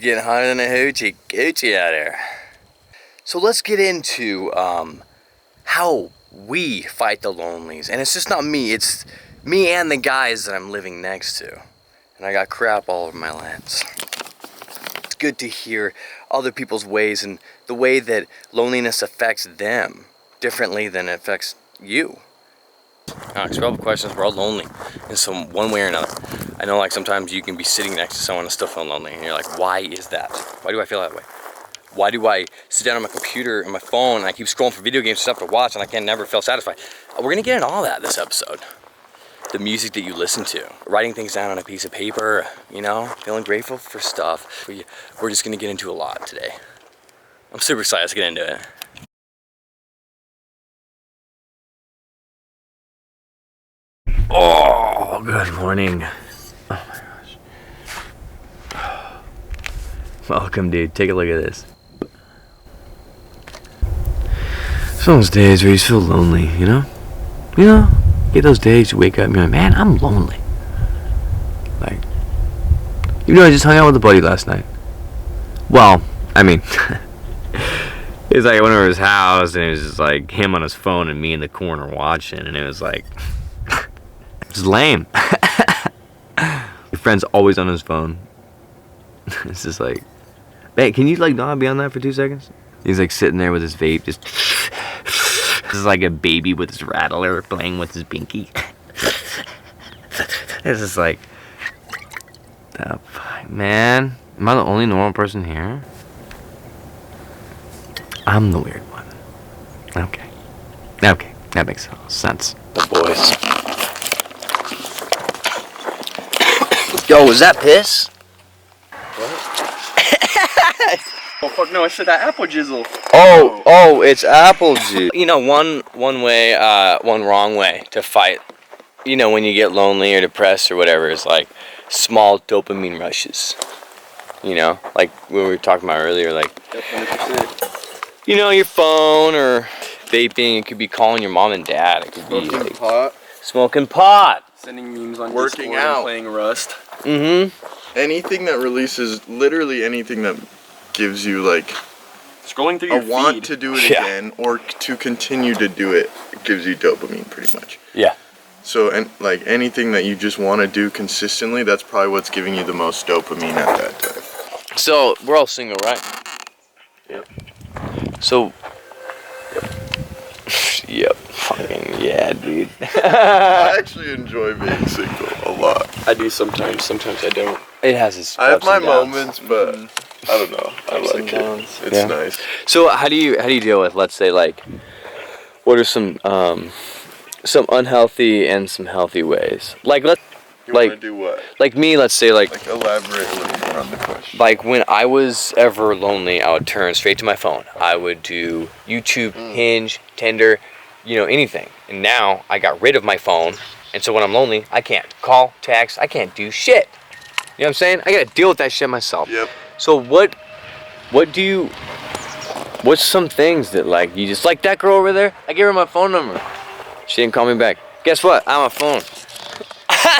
Getting hotter than a hoochie coochie out here. So let's get into how we fight the lonelies. And it's just not me, it's me and the guys that I'm living next to. And I got crap all over my lens. It's good to hear other people's ways and the way that loneliness affects them differently than it affects you. Because we're all questions, we're all lonely in some one way or another. I know, like, sometimes you can be sitting next to someone and still feel lonely, and you're like, why is that? Why do I feel that way? Why do I sit down on my computer and my phone and I keep scrolling for video games stuff to watch and I can never feel satisfied? We're gonna get into all that this episode. The music that you listen to, writing things down on a piece of paper, you know, feeling grateful for stuff. We're just gonna get into a lot today. I'm super excited, let's get into it. Oh, good morning. Oh my gosh. Welcome, dude. Take a look at this. Some of those days where you feel lonely, you know? You know? Get those days you wake up and you're like, man, I'm lonely. Like, you know, I just hung out with a buddy last night. Well, I mean, it was like I went over to his house and it was just like him on his phone and me in the corner watching, and it was like, it's lame. Your friend's always on his phone. It's just like, man, can you like not be on that for 2 seconds? He's like sitting there with his vape, just this is like a baby with his rattler playing with his binky. It's just like, oh, fuck, man, am I the only normal person here? I'm the weird one. Okay, that makes sense. The boys. Yo, was that piss? Oh fuck no, I said that apple jizzle. Oh, it's apple juice. You know, one wrong way to fight, you know, when you get lonely or depressed or whatever, is like small dopamine rushes. You know, like we were talking about earlier, like, 100%. you know, your phone or vaping. It could be calling your mom and dad. It could be like smoking pot. Sending memes on working Discord out, and playing Rust. Anything that releases, literally anything that gives you like Scrolling through your feed. want to do it again or to continue to do it, it gives you dopamine pretty much. Yeah. So, and like anything that you just want to do consistently, that's probably what's giving you the most dopamine at that time. So we're all single, right? Yep. So. Yep. Fucking yeah, dude. I actually enjoy being single a lot. I do sometimes. Sometimes I don't. It has its I have ups my and downs. moments, but I don't know. I Ups like and it. downs. It's Yeah. nice. So how do you deal with, let's say, like, what are some unhealthy and some healthy ways? Like, You want to do what? like me, let's say, like Elaborate a little more on the question. like when I was ever lonely, I would turn straight to my phone. I would do YouTube, Hinge, Tinder, you know, anything. And now I got rid of my phone, and so when I'm lonely, I can't call, text, I can't do shit. You know what I'm saying? I gotta deal with that shit myself. Yep. So what's some things that, like, you just, like that girl over there? I gave her my phone number. She didn't call me back. Guess what? I'm a phone.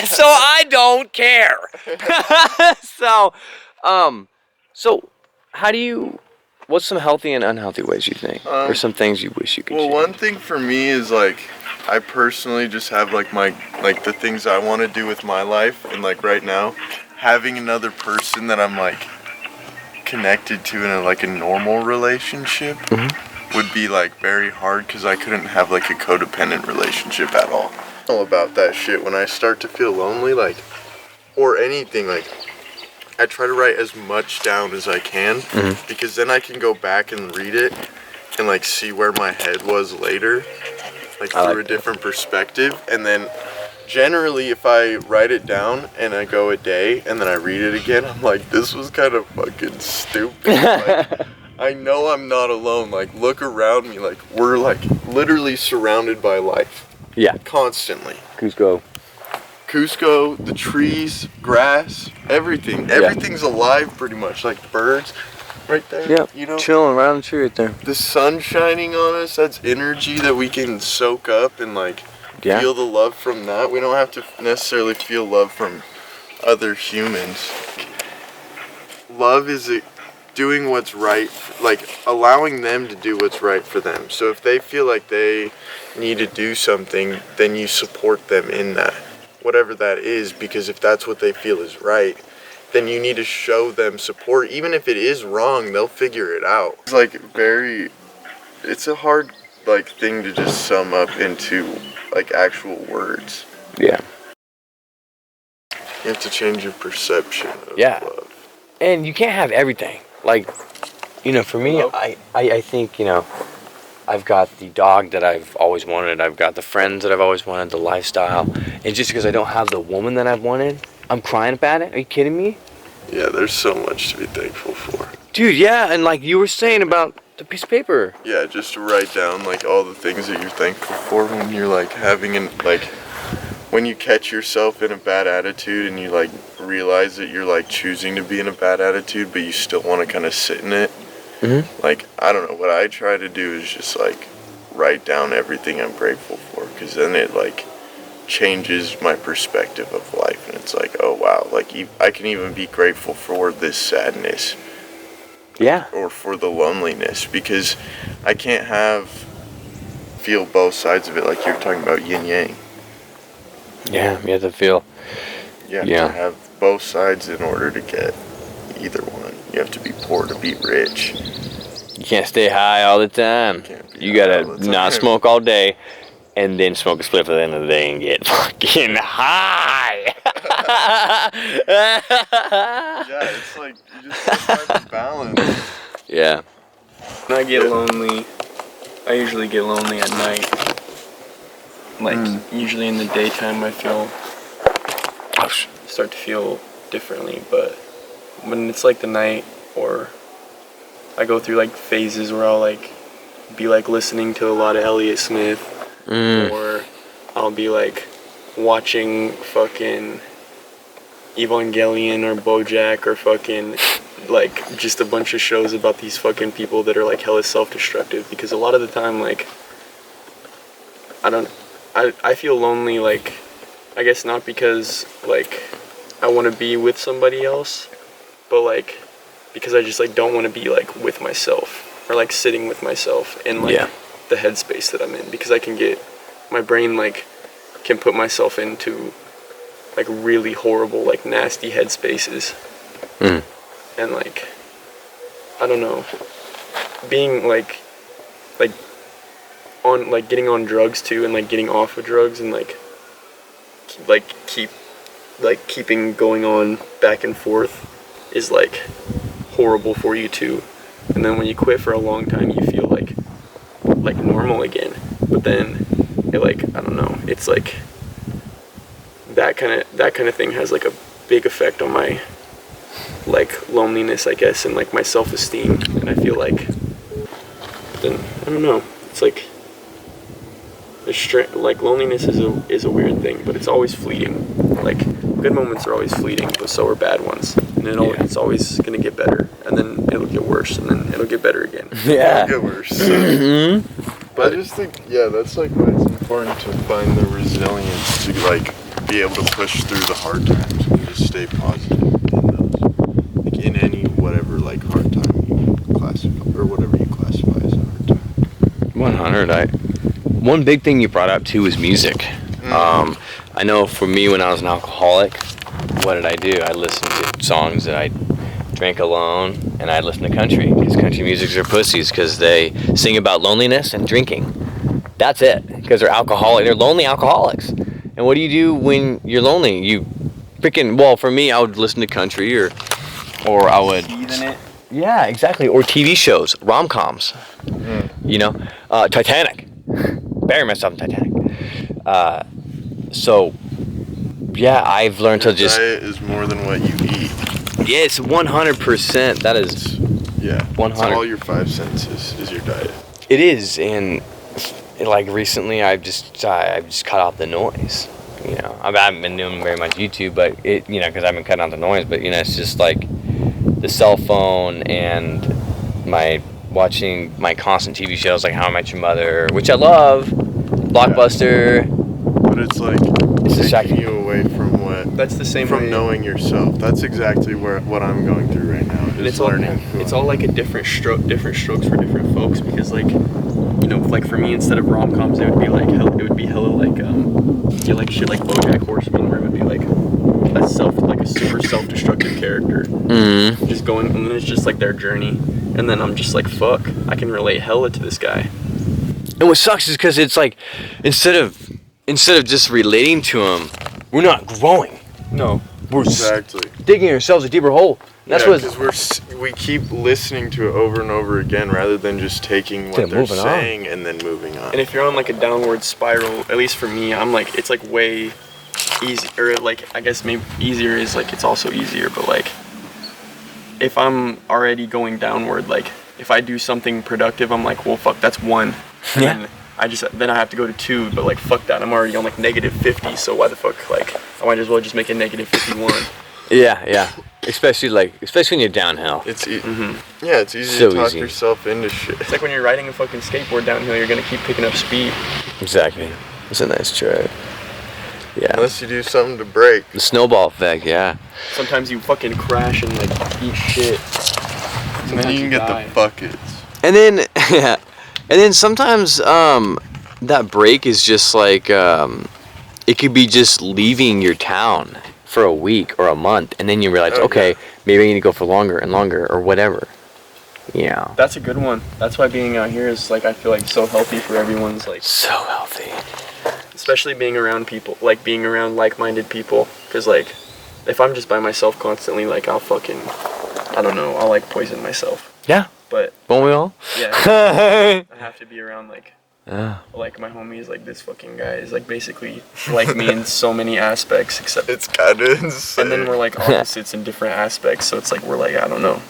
So I don't care. So how do you, what's some healthy and unhealthy ways you think? Or some things you wish you could change? Well, one thing for me is like, I personally just have like the things I want to do with my life, and like right now, having another person that I'm like connected to in a normal relationship would be like very hard, because I couldn't have like a codependent relationship at all. All about that shit. When I start to feel lonely, like, or anything, like, I try to write as much down as I can, because then I can go back and read it and like see where my head was later, like through a different perspective. And then generally if I write it down and I go a day and then I read it again, I'm like, this was kind of fucking stupid. Like, I know I'm not alone. Like, look around me. Like, we're like literally surrounded by life. Yeah. Constantly. Cusco, the trees, grass, everything. Everything's alive pretty much. Like birds right there. Yeah. You know? Chilling right on the tree right there. The sun shining on us, that's energy that we can soak up and like feel the love from that. We don't have to necessarily feel love from other humans. love is doing what's right, like allowing them to do what's right for them. So if they feel like they need to do something, then you support them in that, whatever that is, because if that's what they feel is right, then you need to show them support. Even if it is wrong, they'll figure it out. It's like it's a hard like thing to just sum up into like actual words. Yeah. You have to change your perception of love. And you can't have everything. Like, you know, for me, I think, you know, I've got the dog that I've always wanted. I've got the friends that I've always wanted, the lifestyle. And just because I don't have the woman that I've wanted, I'm crying about it. Are you kidding me? Yeah, there's so much to be thankful for. Dude, yeah, and like you were saying about the piece of paper. Yeah, just to write down like all the things that you're thankful for when you're like when you catch yourself in a bad attitude and you like realize that you're like choosing to be in a bad attitude, but you still want to kind of sit in it. Mm-hmm. Like, I don't know, what I try to do is just like write down everything I'm grateful for, because then it like changes my perspective of life, and it's like, oh wow, like I can even be grateful for this sadness. Yeah. Or for the loneliness, because I can't feel both sides of it, like you're talking about yin yang. Yeah, you have to feel. You have to have both sides in order to get either one. You have to be poor to be rich. You can't stay high all the time. You gotta not smoke all day and then smoke a spliff at the end of the day and get fucking high. Yeah, it's like you just gotta find the balance. Yeah. When I get lonely, I usually get lonely at night. Like, usually in the daytime I start to feel differently, but when it's like the night, or I go through like phases where I'll like be like listening to a lot of Elliott Smith, or I'll be like watching fucking Evangelion or BoJack or fucking like just a bunch of shows about these fucking people that are like hella self-destructive, because a lot of the time like I feel lonely, like I guess not because like I want to be with somebody else, but like because I just like don't want to be like with myself or like sitting with myself in like the headspace that I'm in, because I can get my brain like can put myself into like really horrible like nasty headspaces. And like I don't know, being like on like getting on drugs too, and like getting off of drugs, and like keeping going on back and forth is like horrible for you too. And then when you quit for a long time, you feel like normal again, but then it like I don't know, it's like that kind of thing has like a big effect on my like loneliness, I guess, and like my self-esteem. And I feel like then I don't know, it's like like loneliness is a weird thing, but it's always fleeting. Like good moments are always fleeting, but so are bad ones, and it's always gonna get better, and then it'll get worse, and then it'll get better again. Yeah, it'll get worse. But I just think that's like why it's important to find the resilience to like be able to push through the hard times and just stay positive in those, like in any whatever like hard time you classify or whatever you classify as a hard time. 100. One big thing you brought up too was music. I know for me, when I was an alcoholic, what did I do? I listened to songs that I drank alone, and I listened to country, because country music's are pussies, because they sing about loneliness and drinking. That's it, because they're lonely alcoholics. And what do you do when you're lonely? You freaking, well, for me, I would listen to country, or I would... Yeah, exactly. Or TV shows, rom-coms. You know, Titanic. Bury myself in Titanic. So, yeah, I've learned to just... Diet is more than what you eat. Yes, 100%. That is... Yeah. 100. It's all your five senses is your diet. It is, and like recently, I've just cut out the noise. You know, I haven't been doing very much YouTube, but because I've been cutting out the noise. But it's just like the cell phone and watching my constant TV shows like How I Met Your Mother, which I love, Blockbuster. But it's like It's taking you away from what That's the same from way. knowing yourself. That's exactly what I'm going through right now. And it's learning. it's all like a different strokes for different folks, because like, you know, like for me, instead of rom-coms, it would be like hella like you know, like shit like BoJack Horseman, where it would be like a super self-destructive character just going, and then it's just like their journey, and then I'm just like, fuck, I can relate hella to this guy. And what sucks is because it's like, instead of just relating to him, we're not growing. No. We're Exactly. digging ourselves a deeper hole. That's what. Because we keep listening to it over and over again rather than just taking what they're saying and then moving on. And if you're on like a downward spiral, at least for me, I'm like, it's like way easy, or like, I guess maybe easier is like, it's also easier, but like, if I'm already going downward, like if I do something productive, I'm like, well, fuck, that's 1. And Yeah. then I have to go to 2, but like, fuck that, I'm already on like -50, so why the fuck, like, I might as well just make it -51. Yeah. Especially when you're downhill. It's yeah, it's easy So to talk easy. yourself into shit. It's like when you're riding a fucking skateboard downhill, you're gonna keep picking up speed. Exactly. It's a nice try. Yeah. Unless you do something to break. The snowball effect. Yeah. Sometimes you fucking crash and like eat shit. And then you can get die. the buckets. And then sometimes that break is just like it could be just leaving your town for a week or a month, and then you realize, okay, maybe I need to go for longer and longer or whatever. Yeah. That's a good one. That's why being out here is like, I feel like so healthy for everyone's, like, So healthy. especially being around people, like being around like-minded people, because like if I'm just by myself constantly, like I'll fucking, I don't know, I'll like poison myself. Yeah. But Won't we all? yeah, I have to be around like Yeah. like my homies, like this fucking guy is like basically like me in so many aspects, except, It's kind of insane. and then we're like opposites in different aspects, so it's like we're like, I don't know,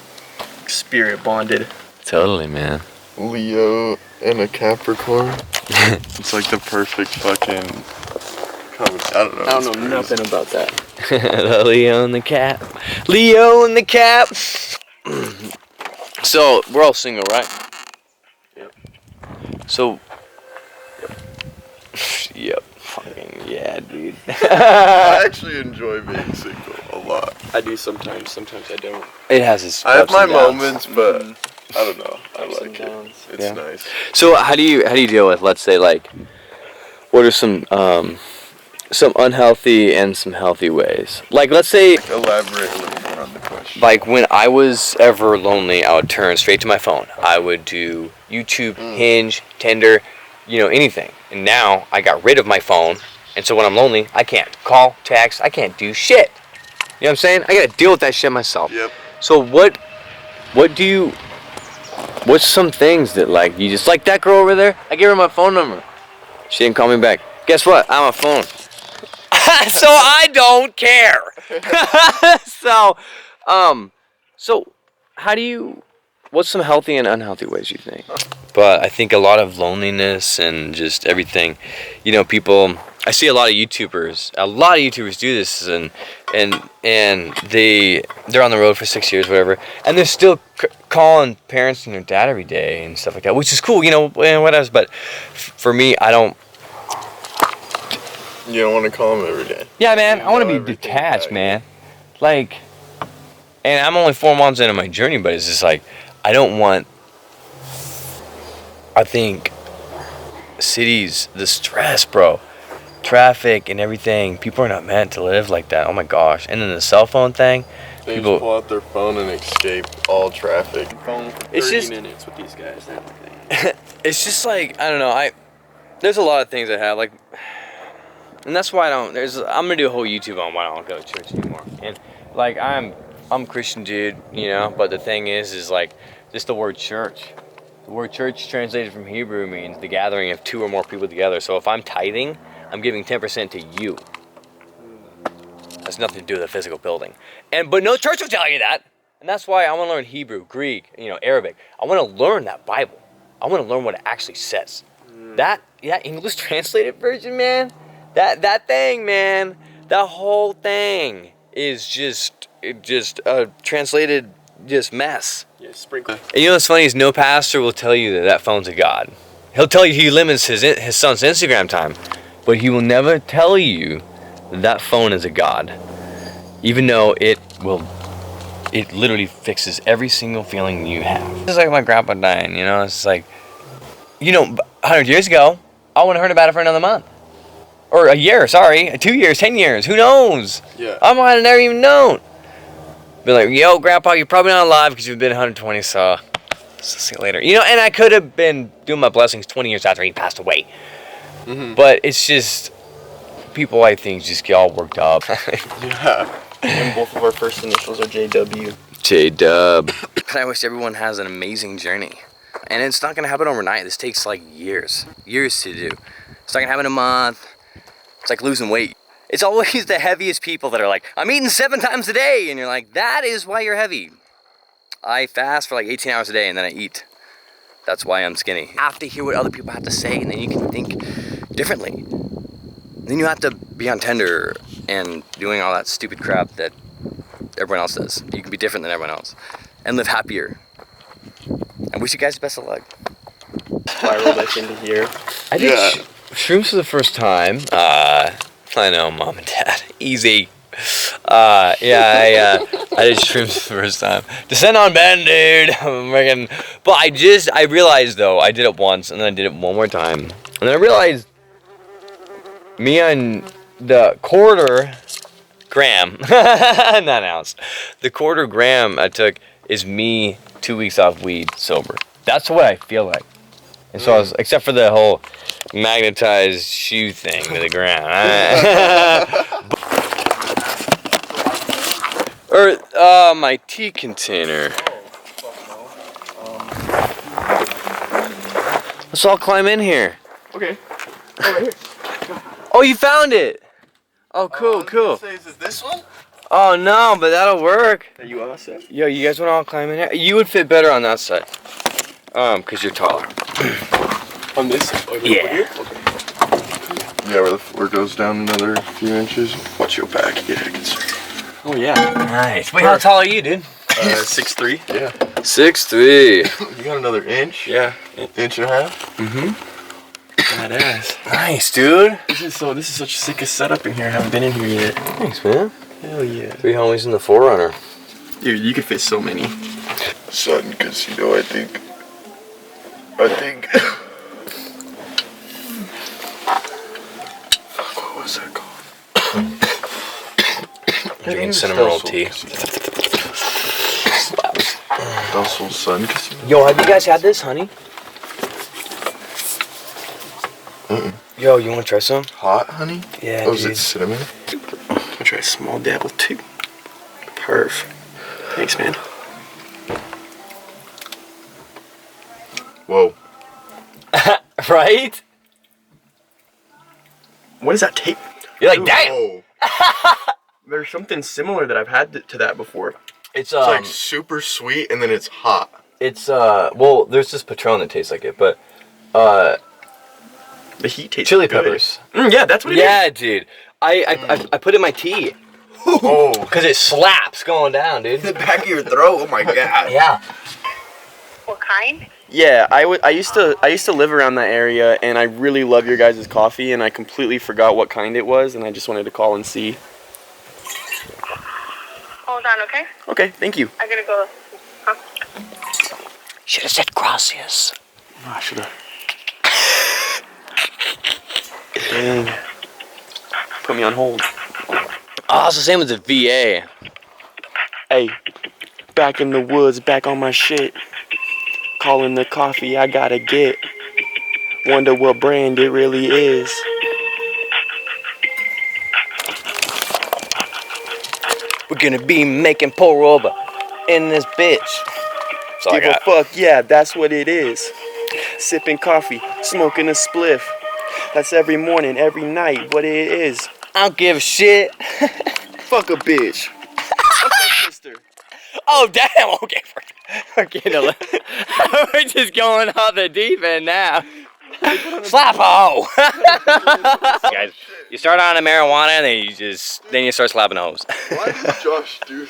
spirit bonded. Totally, man. Leo and a Capricorn. It's like the perfect fucking. I don't know. I don't it's know crazy. nothing about that. The Leo and the Cap. Leo and the Cap. So we're all single, right? Yep. So. Yep. Fucking yeah, dude. I actually enjoy being single a lot. I do sometimes I don't. It has its. I have ups my and downs. moments, but I don't know. I Ups and like it. downs. It's Yeah. nice. So how do you deal with, let's say, like, what are some unhealthy and some healthy ways? Like, let's say, Elaborate a little more on the question. like, when I was ever lonely, I would turn straight to my phone. I would do YouTube, Hinge, Tinder, anything. And now I got rid of my phone, and so when I'm lonely, I can't call, text, I can't do shit. You know what I'm saying? I gotta deal with that shit myself. Yep. So what's some things that, like, you just, like that girl over there? I gave her my phone number. She didn't call me back. Guess what? I'm on a phone. So I don't care. So what's some healthy and unhealthy ways you think? But I think a lot of loneliness and just everything, people, I see a lot of YouTubers do this, and they're on the road for 6 years, whatever, and they're still calling parents and their dad every day and stuff like that, which is cool, and whatever. But for me, I don't. You don't want to call them every day. Yeah, man, I want to be everything detached, about man. Like, and I'm only 4 months into my journey, but it's just like, I don't want. I think cities, the stress, bro. Traffic and everything. People are not meant to live like that. Oh my gosh. And then the cell phone thing. They People- just pull out their phone and escape all traffic. Phone for 30 It's just- minutes with these guys. It's just like, I don't know. There's a lot of things I have, like, and that's why I'm gonna do a whole YouTube on why I don't go to church anymore. And like, I'm a Christian dude, but the thing is like, just the word church. The word church translated from Hebrew means the gathering of 2 or more people together. So if I'm tithing, I'm giving 10% to you. That's nothing to do with a physical building. But no church will tell you that. And that's why I want to learn Hebrew, Greek, Arabic. I want to learn that Bible. I want to learn what it actually says. That English translated version, man. That thing, man. That whole thing is just a translated mess. Yeah, sprinkle. And what's funny is no pastor will tell you that phone's a god. He'll tell you he limits his son's Instagram time, but he will never tell you that phone is a god. even though it literally fixes every single feeling you have. It's like my grandpa dying, you know? It's like, 100 years ago, I wouldn't have heard about it for another month. Or a year, sorry. 2 years, 10 years, who knows? Yeah. I might have never even known. Be like, yo, grandpa, you're probably not alive because you've been 120, so see you later. And I could have been doing my blessings 20 years after he passed away. Mm-hmm. But it's just, people, I think, just get all worked up. Yeah. And both of our first initials are JW. J-Dub. I wish everyone has an amazing journey. And it's not going to happen overnight. This takes like years to do. It's not going to happen in a month. It's like losing weight. It's always the heaviest people that are like, I'm eating 7 times a day. And you're like, that is why you're heavy. I fast for like 18 hours a day and then I eat. That's why I'm skinny. You have to hear what other people have to say and then you can think differently. Then you have to be on Tinder and doing all that stupid crap that everyone else does. You can be different than everyone else and live happier. I wish you guys the best of luck. Spiral back into here. I did shrooms for the first time. I know, Mom and Dad. Easy. I did shrooms for the first time. Descend on Ben, dude. But I realized though, I did it once and then I did it one more time. And then I realized me on the quarter gram, not ounce, the quarter gram I took is me 2 weeks off weed sober. That's what I feel like. And so I was, except for the whole magnetized shoe thing to the ground. Or my tea container. Let's all climb in here. Okay. Over here. Oh, you found it. Oh, cool, cool. Is it this one? Oh no, but that'll work. Are you all set? Yo, you guys want to all climb in here? You would fit better on that side. Cause you're taller. On this? Yeah. Over here? Okay. Yeah, where the floor goes down another few inches. Watch your back. Yeah, I can see. Oh yeah. Nice. Wait, how tall are you, dude? 6'3". Yeah. 6'3". You got another inch? Yeah. Inch and a half? Mm-hmm. Badass. Nice, dude. This is such a sickest setup in here. I haven't been in here yet. Thanks, man. Hell yeah. 3 homies in the Forerunner. Dude, you could fit so many. Son, because, I think... What was that called? Drinking cinnamon roll tea. Dussel Sun Casino? Yo, have you guys had this, honey? Yo, you want to try some? Hot honey? Yeah, Oh, is dude. it cinnamon? I'm gonna try a small dabble too. Perf. Thanks, man. Whoa. Right? What does that taste? You're like, damn! Whoa. There's something similar that I've had to that before. It's It's like super sweet and then it's hot. well, there's this Patron that tastes like it, but The heat tastes chili good. peppers. Yeah, that's what it is. Yeah, dude. I put it in my tea. Oh. Because it slaps going down, dude. The back of your throat. Oh my god. Yeah. What kind? Yeah, I used to live around that area, and I really love your guys' coffee, and I completely forgot what kind it was, and I just wanted to call and see. Hold on, okay? Okay, thank you. I gotta go. Huh? Should have said gracias. Oh, I should have. Dang. Put me on hold. Oh, it's the same with the VA. Hey, back in the woods, back on my shit. Calling the coffee I gotta get. Wonder what brand it really is. We're gonna be making pour over in this bitch. That's all I Give a got. fuck, yeah, that's what it is. Sipping coffee, smoking a spliff. That's every morning, every night, what it is. I don't give a shit. Fuck a bitch. Fuck that sister. Oh, damn. Okay. We're just going off the deep end now. Slap hoe. Guys, you start on a marijuana and then you start slapping hoes. Why did Josh do